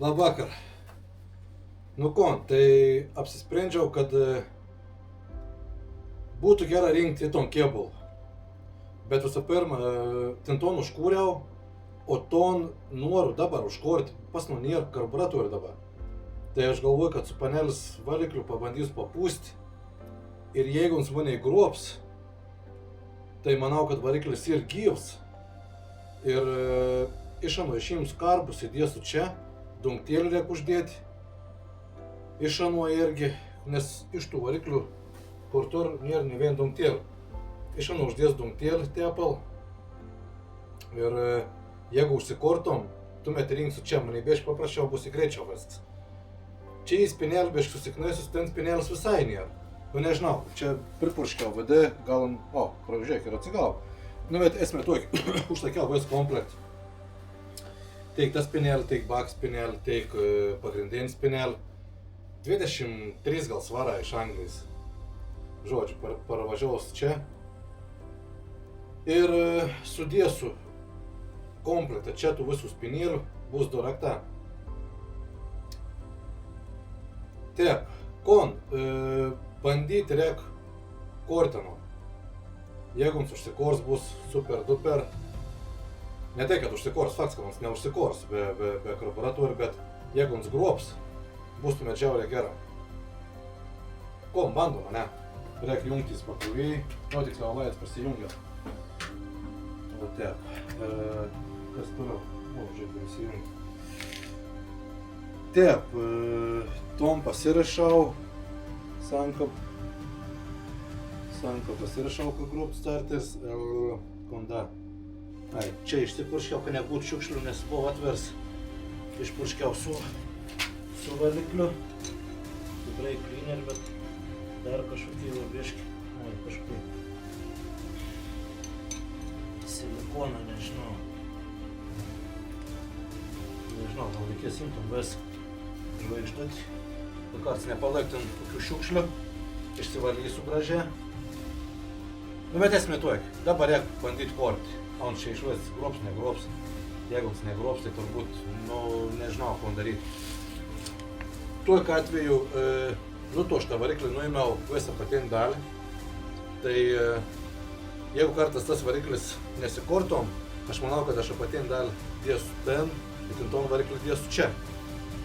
Labvakar. Nu ko, tai apsisprendžiau, kad būtų gera rinkti ton kėbulą. Bet visų pirma, ton užkūriau, o ton noriu dabar užkurti, pas man nėra karburatorių dabar. Tai aš galvoju, kad su panelis valikliu pabandysiu papūsti. Ir jeigu jis mane įgruops, tai manau, kad variklis ir gyvs. Ir išimsiu karbus, įdėsiu čia, dungtėlį reikia uždėti. Išanu irgi, nes iš tų variklių kur tur nėra ne vien dungtėlį. Išanu uždės dungtėlį tepal. Ir jeigu užsikortom, tuomet rinksiu čia, man įbėž paprasčiau bus į greičiau viskas. Čia į spinelį bėž susiknaisius, ten spinėlis visai nėra. Nu nežinau, čia pripurškiau VD, gal, pražiūrėk ir atsigau. Nu bet esmė tokį, užsakiau vis komplektą. Teik tą spinelį, teik bak spinelį, teik pagrindinį spinelį. 23 gal svara iš Anglijos. Žodžiu, paravažiaus čia. Ir sudėsiu komplektą čia tų visų spinėlių, bus durakta. Taip, kon, bandyti reik kortino. Jeigu jums užsikors bus super duper. Ne tai, kad užsikors, faktas, kad jums neužsikors be karburatorių, bet jeigu jums gruops, bus tuomet žiauriai gera. Kon, bandom, ne? Reik jungtis pakruviai, tiksliau lajas prisijungia. O taip, kas toliau? Žiūrėk, prisijungia. Taip, tom pasirašau, sankap pasirašau, kad grup startis, konda. Ai, čia išsipurškiau, kad nebūtų šiukšlių, nes buvo atvers. Išpurškiau su valikliu, su brake cleaner, bet dar kažkokie labieški, kažkokie silikoną, nežinau, gal reikės imtum vis žvaigždutį, tu karts nepalaiktum kokių šiukšlių, išsivalysiu gražiai. Nu bet esmė tuok, dabar reik bandyti korti, on čia išvės grobs, negrobs, jeigu jis negrobs, tai turbūt, nežinau, ko daryti. Tuok atveju, to šitą variklį nuėmiau visą patinį dalį, tai jeigu kartas tas variklis nesikortom, aš manau, kad aš apatinį dalį dėsiu ten, ir ton variklį dėsiu čia.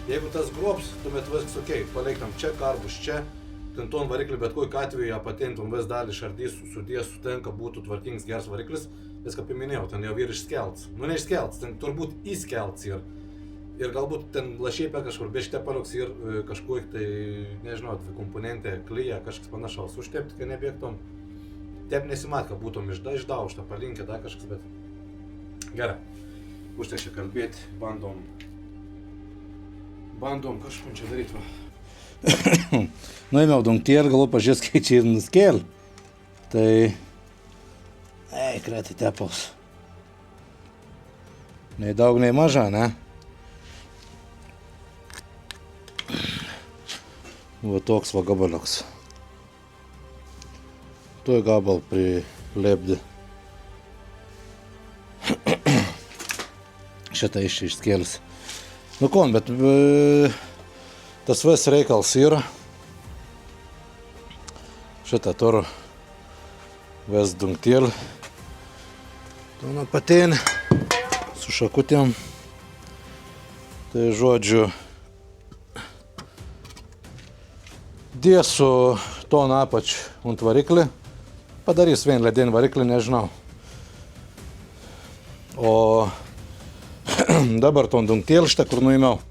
Jeigu tas grobs, tuomet viskas ok, paleiktam čia, karbus čia, ton variklį bet kokį atveju apatintum vis dalį šardysiu, sudėsiu ten, kad būtų tvarkingas geras variklis, nes kaip minėjau, ten jau ir išskelts. Nu ne išskelts, ten turbūt įskelts ir galbūt ten lašiai per kažkur bešte paliks ir kažkokį tai, nežinau, komponentė, klyja, kažkas panašaus užtepti, kad nebėgtum. Taip nesimat, kad būtum išdaužta, palinkė, da kažkas, bet gerai. Užtek čia kalbėti, bandom kažką čia daryti, va. Nuėmiau dungtėlį, galvoju pažiūrės, kai čia ir nuskėlė. Tai... kreti tepals. Nei daug, nei maža, ne? Va toks va gabaliuks. Tuoj gabal prilėpdi. Šitą išskėlis. Nu kon, bet tas vis reikals yra. Šitą turiu vis dungtėlį. Tuo patinį su šakutėm. Tai žodžiu, dėsiu ton apač ant variklį. Padarys vien ledinį variklį, nežinau. O dabar ton dungtėlį šitą, kur nuėmiau.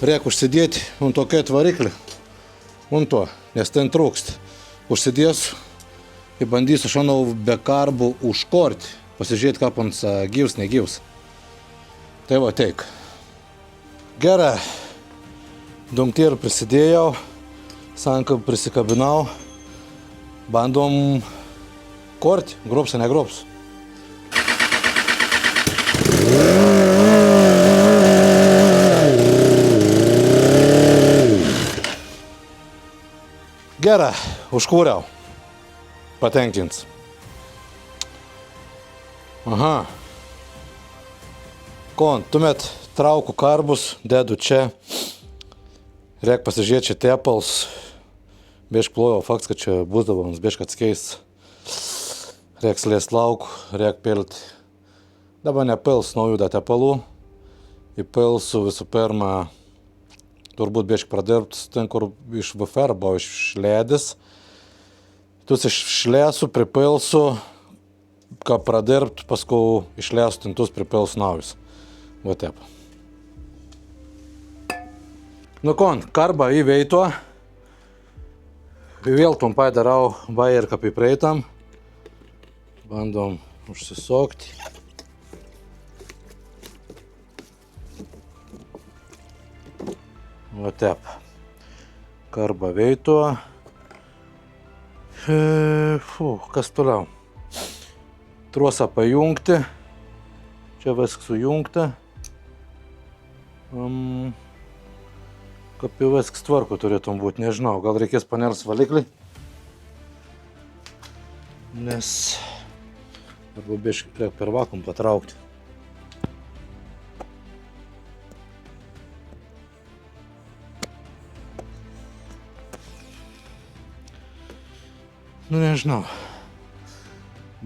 Reik užsidėti ant tokį variklį. Ant to, nes ten trūkst. Užsidėsiu ir bandysiu šanau be karbų užkorti. Pasižiūrėti, kaip ant gyvs, negyvs. Tai va, teik. Gerai. Dungtėlį prisidėjau. Sanką prisikabinau. Bandom korti. Grobs ar negrobs. Gerai, užkūriau. Patenkins. Aha. Tuomet trauku karbus, dedu čia. Reik pasižiūrėti čia tepals. Biešk plojau, faktas, kad čia būsdavo mums biešk atskeis. Reik slėst laukų, reik pilti. Dabar nepils naujų da tepalų. Įpilsiu visų pirma, turbūt biešk pradirbt ten, kur iš VFR buvo išledis. Tus išlėsiu, pripilsiu, ką pradirbt, paskui išlėsiu tintus, pripilsiu naujus. Va taip. Karbą įveito. Vėl trumpai darau bajer kaip įpreitam. Bandom užsisokti. Va taip. Karbą veito. Kas toliau? Trosą pajungti. Čia viskas sujungta. Kaip jau viskas tvarko turėtum būti, nežinau. Gal reikės paners valiklį. Nes arba biškai reik per vakuum patraukti. Nežinau.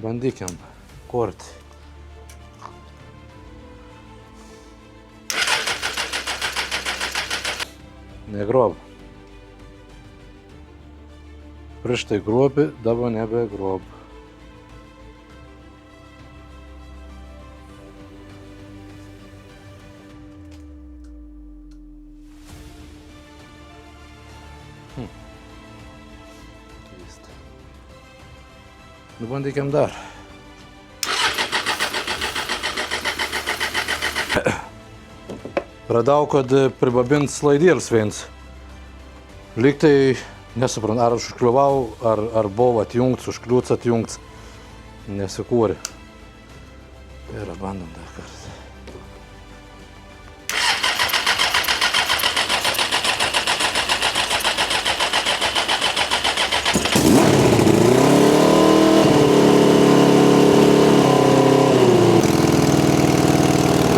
Bandykim kurti. Negrob. Prieš tai grobi, dabar nebe grob. Bandykim dar. Radau, kad pribabint slaidėlis viens. Lyg tai nesuprantu, ar užkliuvau, ar buvo atjungts, užkliūts atjungts. Nesikūrė. Ir bandom dar kartą.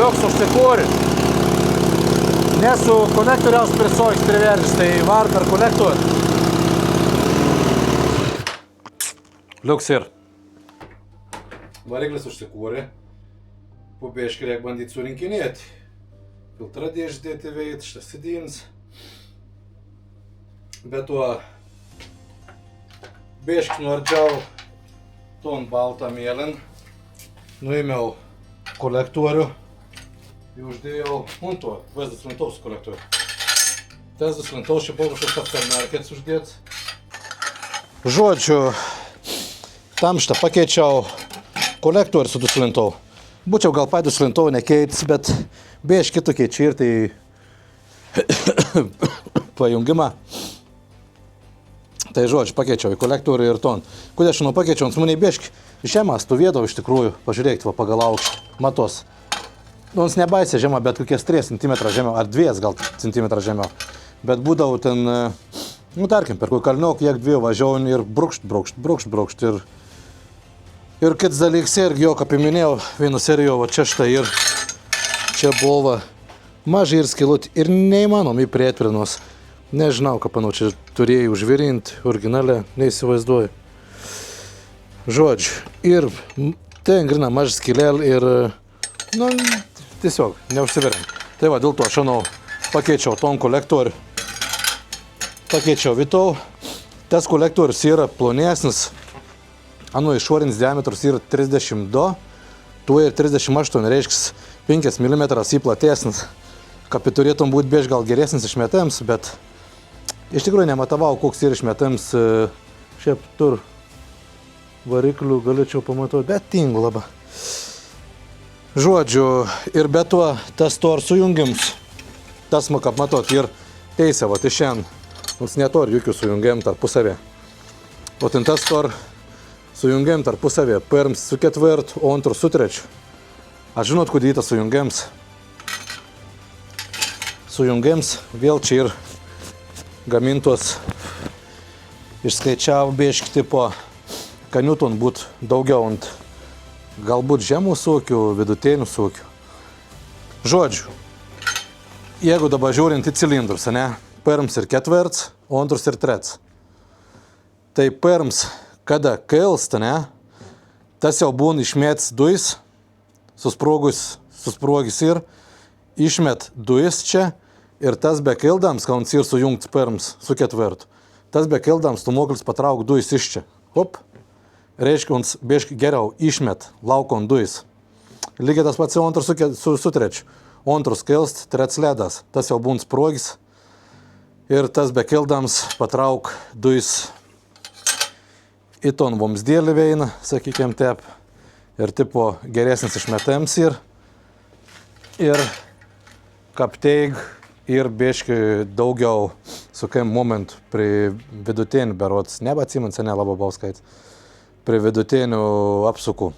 Liuks užsikūrė. Nesu konektoriaus prisojus priveržęs, tai var per konektorių. Liuks ir. Variklis užsikūrė. Po biškį reik bandyti surinkinėti. Filtrą dėždėti veit, šitas sėdins. Bet tuo biškį nuardžiau ton baltą mėlyn. Nuėmiau kolektorių. И uždėjau ant to vesdas lentos kolektorių. Vesdas lentos čia buvo kažkoks aftermarkets uždėts. Žodžiu, tamštą pakeičiau kolektorių su duslintau. Būčiau gal pat duslintau nekeits, bet biškį tu keičiu ir tai pajungimą. Tai žodžiu, pakeičiau į kolektorių ir ton. Kodėl aš pakeičiau, ant manai biškį žemą stovėdavo iš tikrųjų, pažiūrėkit va pagal aukštį, matos. Nors nebaisė žemiau, bet kokies 3 cm žemiau, ar 2 gal cm žemiau. Bet būdavau ten, tarkim, per kokį kalniokį, kiek 2 važiavau ir brukšt. Ir kitas dalykas irgi jau, kaip minėjau, vienu serijo, va čia štai ir čia buvo mažai ir skilutį ir neįmanom įprėti prie nos. Nežinau, ką panau, čia turėjai užvirinti, originalę, neįsivaizduoju. Žodžiu, ir ten grina mažas skilėl ir, tiesiog, neužsiverėm. Tai va, dėl to aš pakeičiau ton kolektorių. Pakeičiau vitau. Tas kolektorius yra plonesnis. Išorinis diametras yra 32. Tuo ir 38, reiškia 5 mm į platesnis. Kaip turėtum būti bieš gal geresnis išmetams, bet iš tikrųjų nematavau, koks yra išmetams. Šiaip tur variklių galėčiau pamatuoti, bet tingu labai. Žodžiu, ir be to, tas to ar sujungims, tas, kaip matot, ir teisė, va, iš šiandien, nors netori jokių sujungiam tarpusavė. O ten tas to ar sujungiam tarpusavė, pirms su ketvirt, o antru su trečiu. Aš žinot, kodėl tas sujungiams. Sujungiams, vėl čia ir gamintos išskaičiavo bieškį tipo, kad Newton būt daugiau ant galbūt žemų sūkių, vidutinių sūkių. Žodžiu, jeigu dabar žiūrint į cilindrus, ne? Pirms ir ketvirts, antrus ir trets. Tai pirms, kada kailsta, ne? Tas jau būna išmėts dujas, susprogis ir išmet dujas čia ir tas be kildams, kauns ir sujungts pirms su ketvirtu. Tas be kildams tu moklis patrauk dujas iš čia. Hop. Reiškia, uns bieški geriau išmet laukon dujas. Lygiai tas pats antrus su trečiu. Antrus kilst, trets ledas. Tas jau būna sprogis. Ir tas be kildams patrauk dujas į ton vamsdėlį veina, sakykim, tep. Ir tipo geresnis išmetams ir kapteig ir bieški daugiau sukim momentų prie vidutinių berots, nebeatsimint seniai labai bauskait, prie vidutinių apsukų.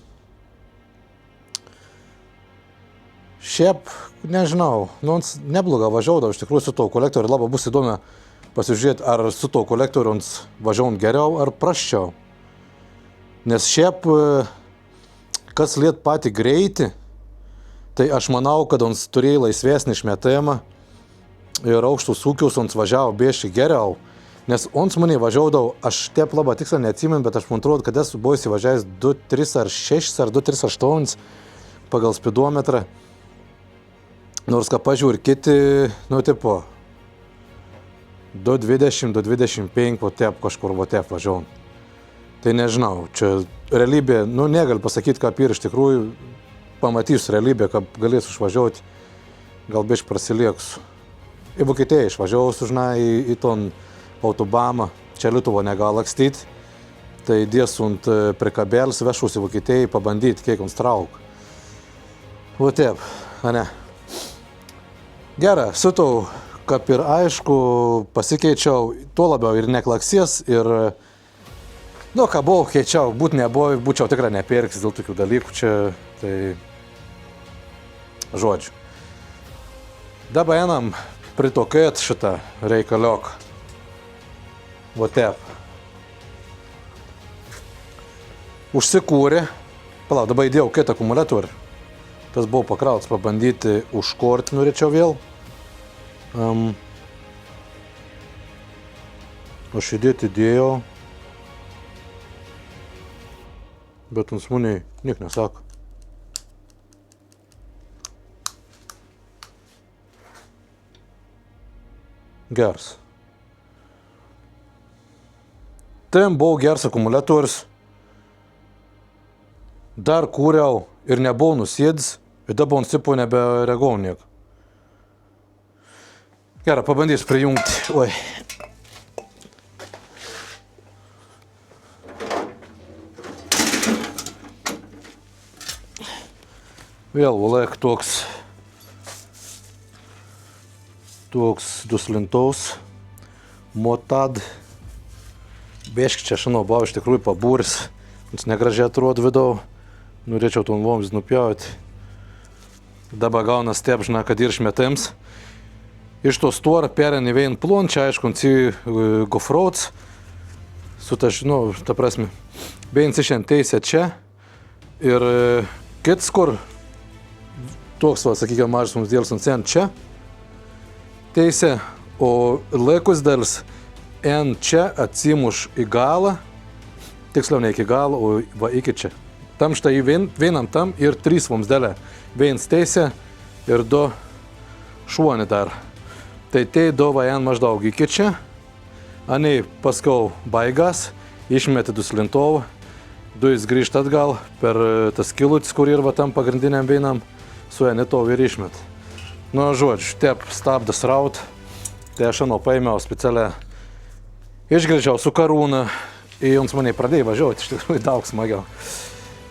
Šiaip, nežinau, nebloga važiaudavo, iš tikrųjų su to kolektoriu labai bus įdomi pasižiūrėti, ar su to kolektoriu važiaujant geriau ar prasčiau. Nes šiaip, kas liet patį greitį, tai aš manau, kad ons turėjo laisvesnį išmetimą ir aukštus ūkius ons važiavo bieški geriau. Nes ons mane važiaudavo, aš taip labai tiksliai neatsimenu, bet aš man atrodo, kad esu buvęs įvažiavęs 2,3 ar 6 ar 2,3,8 pagal spidometrą. Nors ką pažiūrė kiti, tipo 2,20, 2,25, o taip kažkur taip važiavom. Tai nežinau, čia realybė, negali pasakyti, ką iš tikrųjų pamatysiu realybę, kad galėsiu išvažiuoti, gal biškai prasilieksiu. Į Vokietiją išvažiausiu, į ton autobamą, čia Lietuvo negal lakstyti, tai dėsunt prikabėlis, vešusi Vokietijai, pabandyti, kiek ons trauk. O taip, ne. Gerai, sutau, kaip ir aišku, pasikeičiau, tuo labiau ir neklaksės, ir ką buvau, keičiau, būčiau tikrai nepirksis dėl tokių dalykų čia, tai žodžiu. Dabar einam pritokėt šitą reikaliok. Va taip. Užsikūrė. Palauk, dabar įdėjau kitą akumuliatorių. Tas buvo pakrautas, pabandyti užkorti norėčiau vėl. Aš įdėjau. Bet uns maniai niek nesako. Geras. Ten buvo geras akumuliatorius. Dar kūriau ir nebuvau nusėdęs, ir dabar ant sipo nebereagau niek. Gerai, pabandysiu prijungti. Oi. Vėl valek toks duslintaus motad. Bieški čia šinau buvo iš tikrųjų pabūris. Jis negražiai atrodo vidau. Norėčiau ton vamzdį nupjauti. Dabar gaunas taip, žinai, kad ir išmetims. Iš to storą pereini vien plončią, aišku, gofrauts. Su ta prasme, vien išent teisė čia. Ir kits, kur toks, sakykime, mažas mums dėlis ant čia teisė, o laikus dalis en čia atsimuš į galą, tiksliau ne iki galo, o va iki čia. Tam štai vienam tam ir 3 vamzdelė. Vienas teisė ir 2 šuoni dar. Tai 2 va en maždaug iki čia, anei paskau baigas, išmeti duslintovą, dujas grįžta atgal per tas kilutis, kur ir va tam pagrindiniam vienam, su enitov ir išmet. Žodžiu, taip stabdas raut, tai aš paėmiau specialią, išgrįžiau su karūną, ir jums maniai pradėjo važiuoti, iš tikrųjų daug smagiau.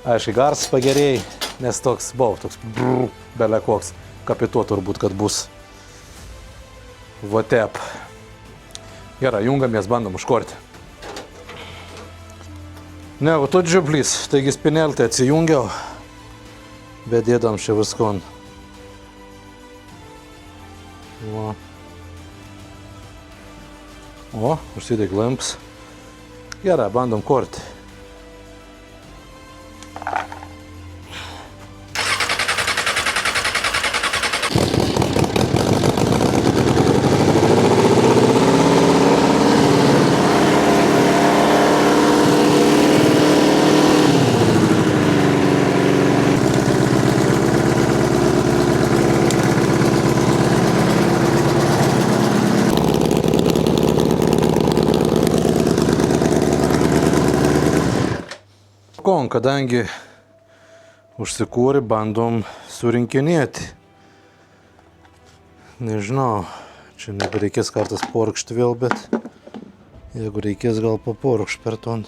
Aišku, garsas pagerėjai, nes toks buvo, toks belė koks, kapituo turbūt, kad bus. Va taip. Gerai, jungamės, bandom užkorti. Ne, va tu džiublys, taigi spineltį atsijungiau, bet dėdam čia viskon. O, užsidėk lamps. Gerai, bandom korti. kon, kadangi užsikūrė, bandom surinkinėti. Nežinau, čia nebereikės kartas porkšti vėl, bet jeigu reikės, gal paporkšt per ton.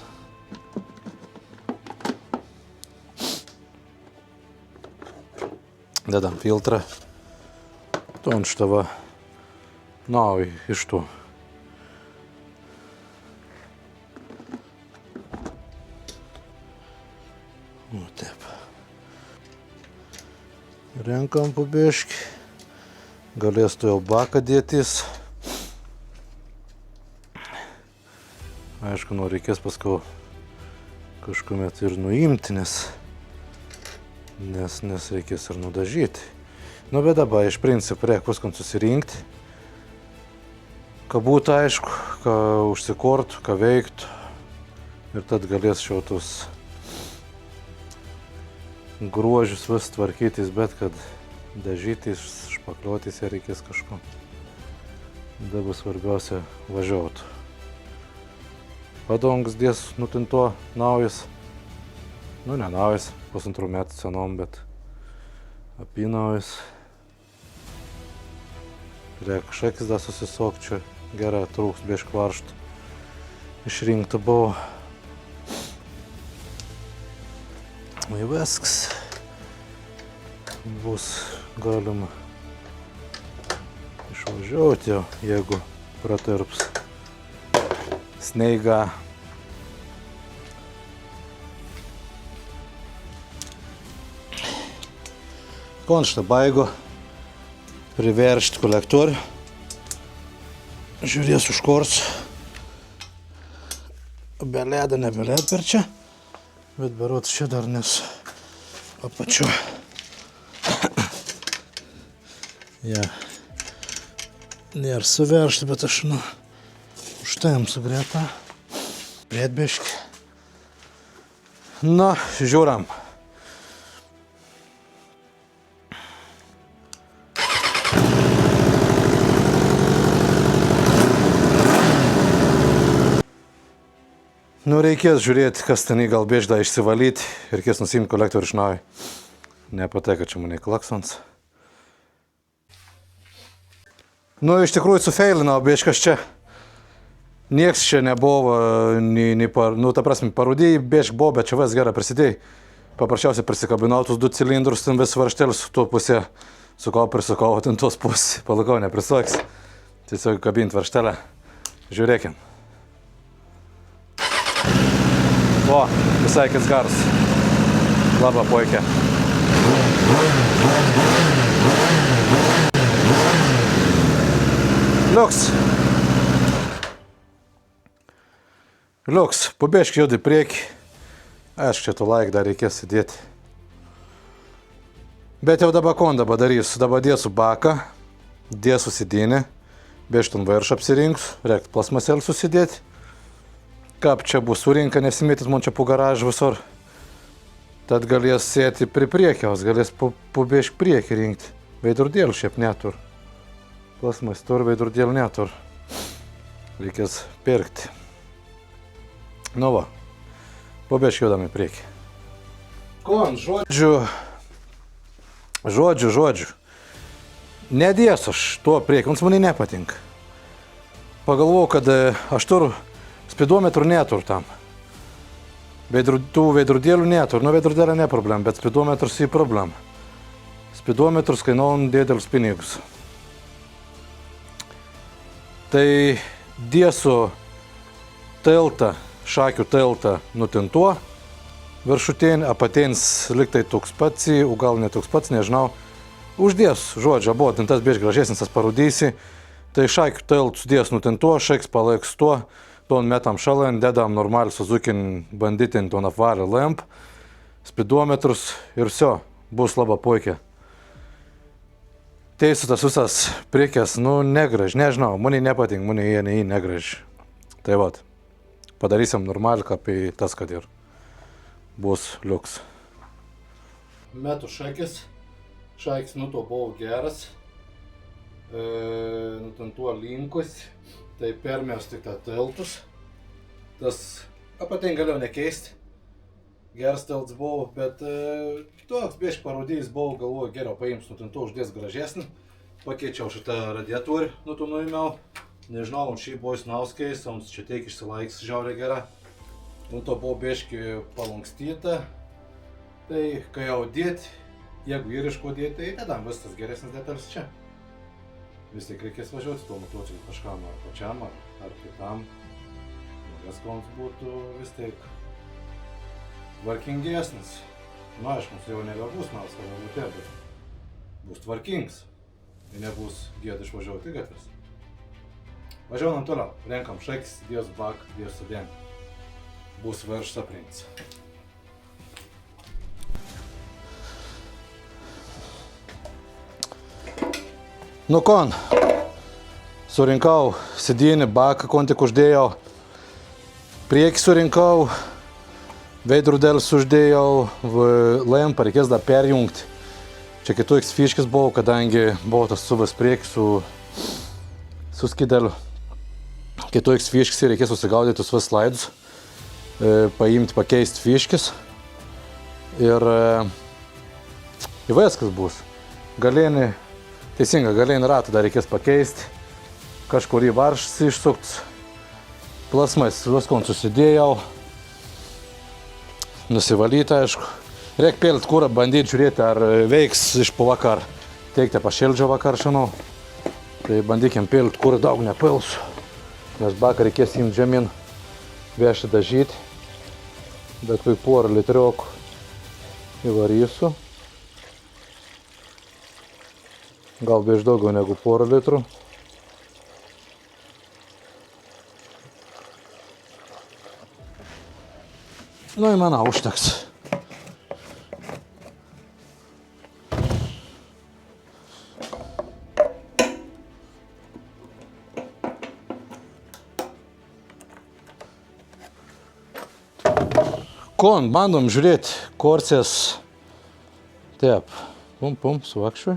Dedam filtrą. Ton štava nauji iš tų. O taip. Renkam pabėškį. Galės tu jau baką dėtis. Aišku, reikės paskui kažkuomet ir nuimti, nes reikės ir nudažyti. Nu, bet dabar iš principo reikia paskui susirinkti, ką būtų aišku, ką užsikortų, ką veiktų. Ir tad galės šiautus gruožius vis tvarkytis, bet kad dažytis, špakliuotis ir reikės kažko. Dabar svarbiausia važiuotų. Padongas dės nutinto naujas. Nu, ne naujas, 2 metų senom, bet apynaujas. Reik šakis dar susisok, čia gerai trūks biešk varštų. Išrinkta buvo. Ir viskas. Bus galima išvažiuoti jau, jeigu pratirps sneiga. Konštą baigo priveršti kolektorių. Žiūrės užkors. Belėda, nebelėda per čia. Bet berot čia dar nes apačiu. Ja. Nėra suveršti, bet aš užtaim sugreta. Prietbėški. Na, žiūram. Nu, reikės žiūrėti, kas ten gal bėžda išsivalyti. Reikės nusimti kolektorių iš naujo. Nepateka čia mane klaksons. Nu, iš tikrųjų sufeilinau bėžkas čia. Nieks čia nebuvo, ta prasme, parūdėjai bėžk buvo, bet čia vis gerai prisidėjai. Paprasčiausiai prisikabinau tus 2 cilindrus, ten vis varštelis su tuo pusė. Sukau, prisukau, ten tos pusė. Palakau, neprisuoks. Tiesiog kabint varštelę. Žiūrėkim. O, visai kits garas. Labai puikia. Liuks. Liuks, pabėžk judai priekį. Aišku, čia tu laik dar reikės įdėti. Bet jau dabar kondą padarysiu. Dabar dėsiu baką, dėsiu sėdynę, bėžtum virš apsirinksiu, reikia plasmasėlį susidėti. Kap čia bus surinka, nesimėtis man čia po garažą visur. Tad galės sėti prie priekiaus, galės pabėžk priekį rinkti. Veidrodėlį šiaip netur. Plasmas tur, veidrodėlį netur. Reikės pirkti. Nu va, pabėžk judami priekį. Kon, žodžiu. Nedėsiu aš tuo priekį, mums man nepatinka. Pagalvojau, kad aš turiu spidometrų netur tam. Tų veidrodėlių netur. Nu, veidrodėlė ne problem, bet spidometrus į problem. Spidometrus kainuoja didelius pinigus. Tai dėsiu teltą, šakių teltą nutintuo. Viršutinį, apatins liktai toks pats, o gal ne toks pats, nežinau. Uždėsiu, žodžiu, abu tintas bėž gražesnis, tas parūdysi. Tai šakių teltų sudės nutintuo, šaiks palaiks tuo. Ton metam šalin, dedam normaliai Suzukin banditin, ton apvarį lamp, spidometrus ir viso, bus labai puikia. Teisiu tas visas priekės, negraž, nežinau, man nepatink, man jie negraž. Tai vat, padarysim normaliai, kaip į tas, kad ir bus liuks. Metu šakis nuto buvo geras, nutintuo linkus. Tai permės tik tą teltus. Tas apatin galėjau nekeisti. geras telts buvo, bet toks bieški parodys buvo, galvoju, geriau paims nutinto uždės gražesnį. Pakeičiau šitą radiatorių, nuėmiau. Nežinau, un šį buvo snauskiais, un čia teik išsilaiks žiauriai gera. Un to buvo bieški palankstyta. Tai, kai jau dėt, jeigu vyriško dėt, tai nedam visas geresnis detalės čia. Vis tiek reikės važiuoti tuo motociklu kažkam ar pačiam, ar kitam. Naujas koms būtų vis tiek tvarkingesnis. Nu, aišku, jau nebebus nauska galvutė, bet bus tvarkings. Ir nebus gėda išvažiuoti į gatves. Važiuojam toliau. Renkam šakis, dės bak, dės sudėm. Bus virš aprings. Nu kon, surinkau sėdynį, baką, kon tik uždėjau. Priekį surinkau, veidrodėlis uždėjau, lempą reikės dar perjungti. Čia kitų X-fiškis buvo, kadangi buvo tas suvas priekį su skideliu. Kitų X-fiškis ir reikės susigaudyti tuos slaidus, paimti, pakeisti fiškis. Ir viskas bus. Galinį, teisinga, galinį ratą dar reikės pakeisti. Kažkurį varšas išsukts. Plasmais viskon susidėjau. Nusivalyti, aišku. Reikia pėlti kurą, bandyti žiūrėti, ar veiks iš po vakar. Teikti pašėldžio vakar šiandien. Tai bandykim pėlti kurą, daug nepilsiu. Nes baką reikės imti žemyn, vežti dažyti. Bet kai porą litriokų įvarysiu. Gal bieš daugiau negu porą litrų. Nu, į manau, užteks. Kon, bandom žiūrėti korsės. Taip, pum, suvakščiui.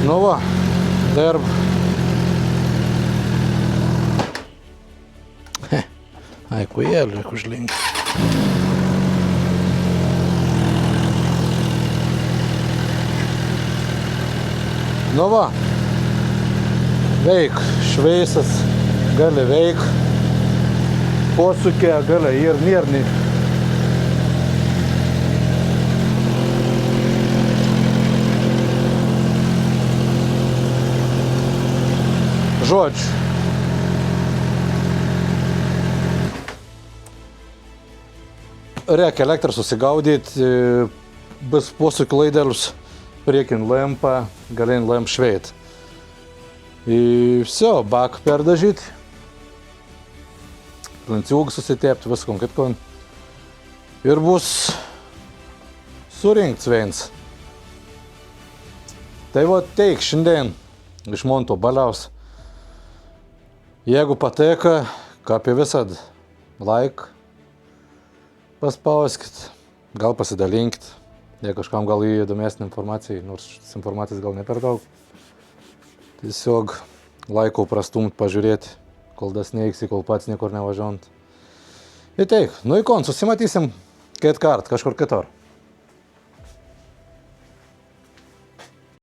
Nu va, darb. Ai, cu el, cu șling. Nu va, veik, šveisas, gali veik, posūkė, gali ir nėrni. Žodžiu. Reikia elektrą susigaudyti, bus posūkių laidelius, priekin lempą, galin lemp šveit. Ir viso, baką perdažyti, lanciūgą susitepti, viskom kaip kon. Ir bus surinkts viens. Tai va teik šiandien iš monto baliaus. Jeigu pateka, ką apie visad, like. Paspauskit, gal pasidalinkit, jei kažkam gal įdomesnė informacija, nors informacijos gal ne per daug. Tiesiog laikau prastumt, pažiūrėti, kol das neiksi, kol pats niekur nevažiuojant. Ir teik, nu į kon, susimatysim kart kažkur kitur.